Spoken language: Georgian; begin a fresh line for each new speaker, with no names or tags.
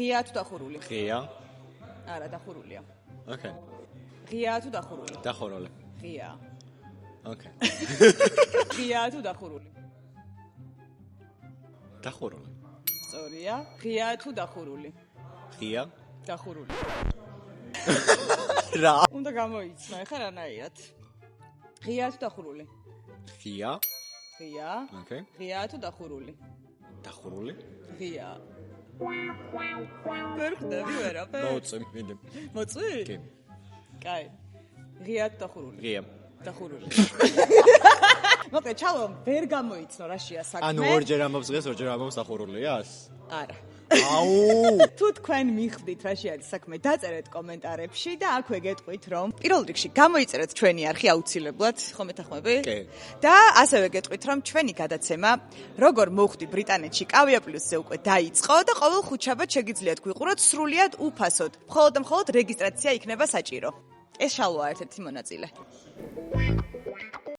ღია თუ დახურული?
ღია.
არა, დახურულია.
ოკეი.
ღია თუ დახურული?
დახურული.
ღია.
ოკეი.
ღია თუ დახურული?
დახურული.
სწორია. ღია თუ დახურული?
ღია.
დახურული.
რა?
უნდა გამოიცნო, ეხლა რანაირად. ღია თუ დახურული?
ღია.
ღია.
ოკეი.
ღია თუ დახურული?
დახურული.
ღია. ვერ ხდები ვერაფერ?
მოწვი მინდა.
მოწვი?
კი.
კაი. ღია თუ დახურული?
ღია.
დახურული. მოკლედ, ჩალო, ვერ გამოიცნო რაშია საქმე.
ანუ ორჯერ ამბობს დღეს, ორჯერ ამბობს დახურულიას?
არა.
აუ!
თუ თქვენ მიხვდით რაში არის საქმე, დაწერეთ კომენტარებში და აქვე გეტყვით, რომ პირველ რიგში გამოიწერეთ ჩვენი არხი აუცილებლად, ხო მეთანხმები?
კი.
და ასევე გეტყვით, რომ ჩვენი გადაცემა, როგორ მოვხვდი ბრიტანეთში, Kavia Plus-ზე უკვე დაიწყო და ყოველ ხუთშაბათ შეგიძლიათ გვიყუროთ სრულიად უფასოდ. მხოლოდ რეგისტრაცია იქნება საჭირო. ეს შალოა ერთ-ერთი მონაწილე.